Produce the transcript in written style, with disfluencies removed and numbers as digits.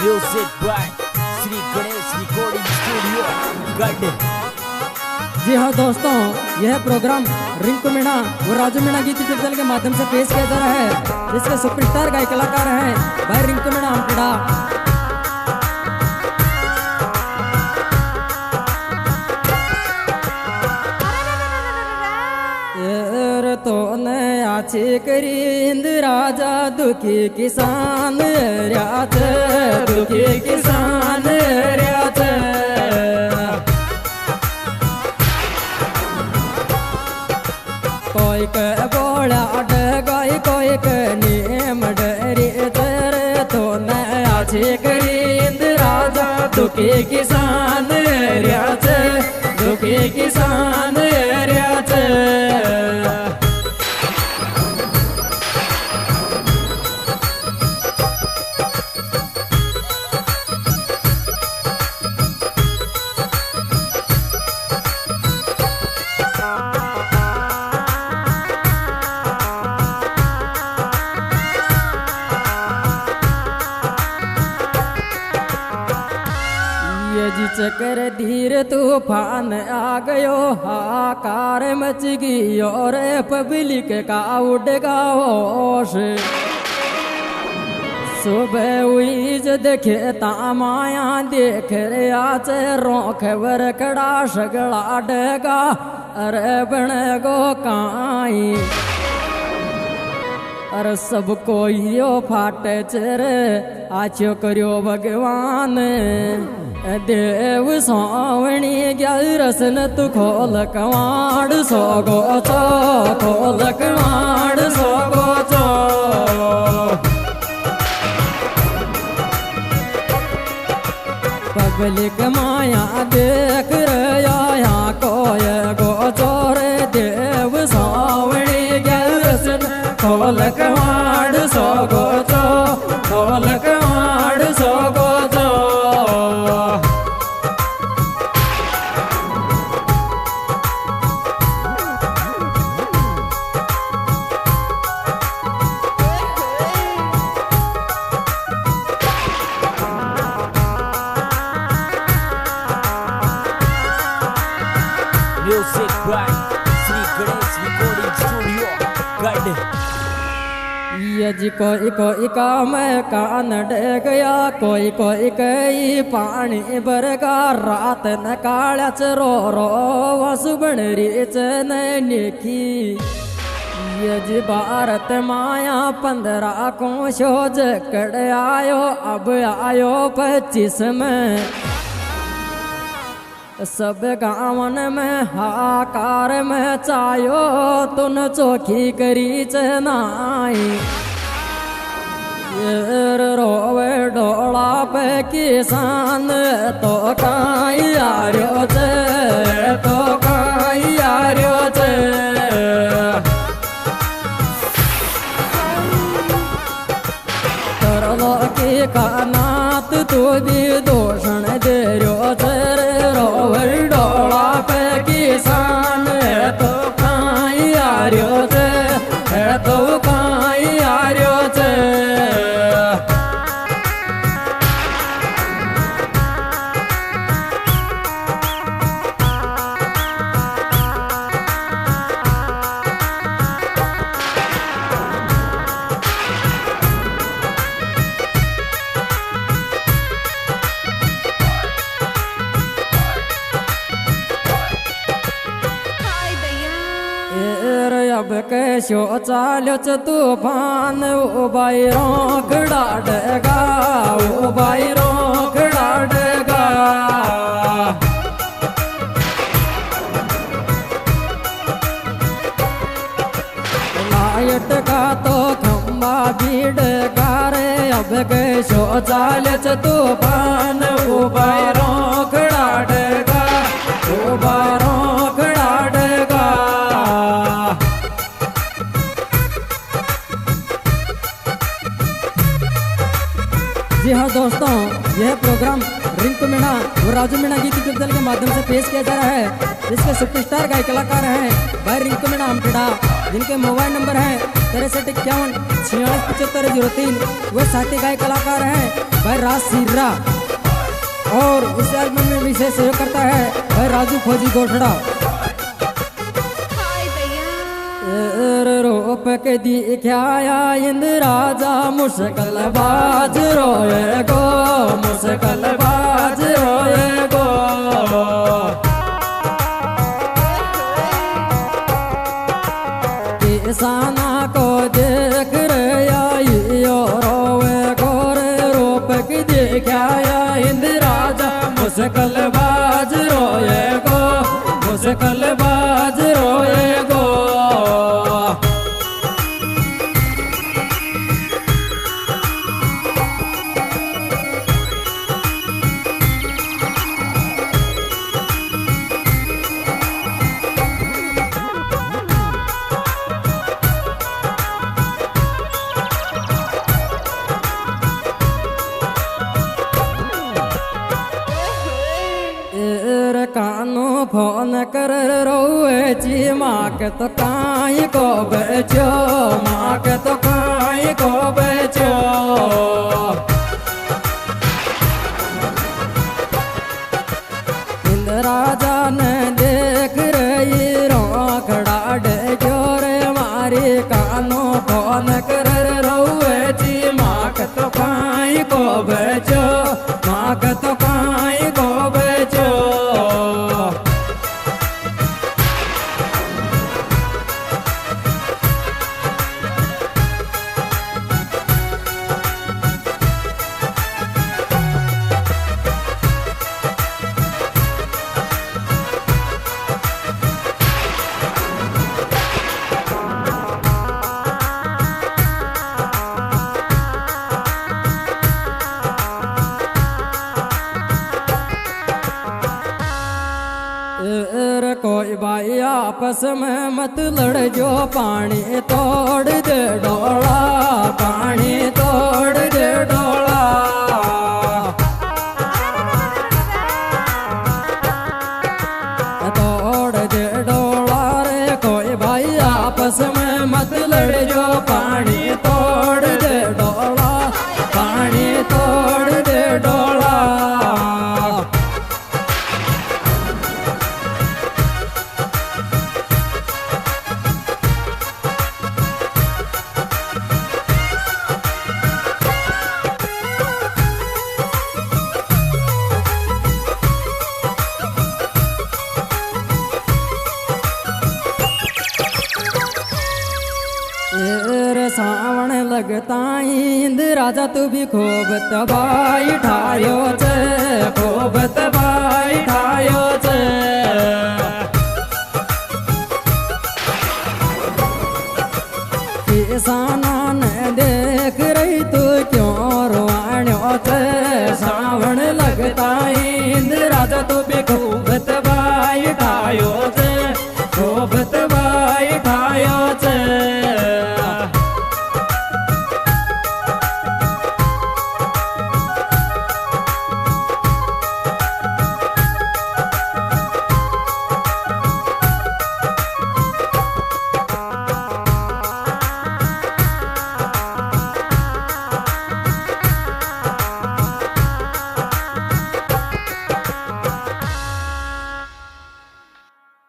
Music by Shri Ganesh recording studio गढ़। जी हाँ दोस्तों, यह प्रोग्राम रिंकू मीणा और राजू मीणा गीत कीर्तन के माध्यम से पेश किया जा रहा है, जिसके सुपरस्टार गायक कलाकार हैं भाई रिंकू मीणा हमकड़ा। तो ने आछी करी इंद राजा दुखी किसान राज, दुखी किसान राज। कोई के बोला डगाई कोई के नेम डरे तेरे, तो ने आछी करी इंद राजा दुखी किसान राज, दुखी किसान राज। चकर धीर तूफान आ गयो, हाकार मच गई और पब्लिक का उड़गा होश। सुबह हुई जो देखे तामाया देख रहा चेरों खबर कड़ा सगड़ा डगा, अरे बन गो काई अरे सब कोई फाटे चेरे आछो करियो भगवान। देव सावणी ग्यारसन तू खोल कवाड़ सोगो चो, खोल कवाड़ सोगो चो। पब्लिक माया देख रहा कोय गो चोर, देव सावणी ग्यारसन खोल कवाड़ सोगो चो, खोल कवाड़ सोगो चो। Music by Shri Ganesh recording studio गढ़। यज कोई कोई काम कान डे गया, कोई कोई कई पानी बरगा, रात न काला चरो रो वसुबन रीच नेकी। यज भारत माया 15 को शोज कड़ आयो, अब आयो 25 में। सब गावन में हाकार में चायो, तुन चोखी करी चनाई। रोवे डोला पे किसान तो काई आर्यो चे, तो काई आर्यो चे। तरलो की कानात तू भी दोषण दे रो चे, रोवे डोला पे किसान तो काई आर्यो चे, तो काई आर्यो चे। अब कैसो चालो च तूफान, ओ बायरों खड़ा डगा, ओ बायरों खड़ा डगा। लाइट का तो खम्बा भीड़ गारे, अब कैसो चालो च तूफान, ओ बायरों खड़ा डगा, ओ बायरों खड़ा डगा। जी हाँ दोस्तों, यह प्रोग्राम रिंकू मीणा और राजू मीणा गीत कीर्तन के माध्यम से पेश किया जा रहा है, जिसके सुपरस्टार गायक कलाकार हैं भाई रिंकू मीणा हमकड़ा, जिनके मोबाइल नंबर है 6351467503। वे साथी गाय कलाकार हैं भाई राज सिर्रा और इस एल्बम में विशेष सहयोग करता है भाई राजू फौजी गोठड़ा। रूप के दिखाया इंद राजा मुश्किल बाज रोए गो, मुश्किल बाज रोए गो। किसाना को देख रही रोवे गोरे रूप की दिखाया इंद राजा मुश्किल बाज रोए गो, मुश्किल बाज रोए गो। कानो फोन कर रोए जी माँ के तो काई को बेचो, माँ के तो काई को बेचो। इंद राजा ने देख रही रोखड़ा डे जोरे मारी कानो फोन कर रोए जी माँ के तो काई को बेचो, माँ के तो काई को बेचो। कोई भाई आपस में मत लड़ जो पानी तोड़ दे डोला, पानी तोड़ दे डोला। तोड़ दे डोला रे कोई भाई आपस में मत लड़ जो पानी तोड़ दे डोला, पानी तोड़ दे डोला। सावण लगता इंद राजा तू भी खूब तबाही ठायो छे, खूब तबाही ठायो छे। किसाना ने दे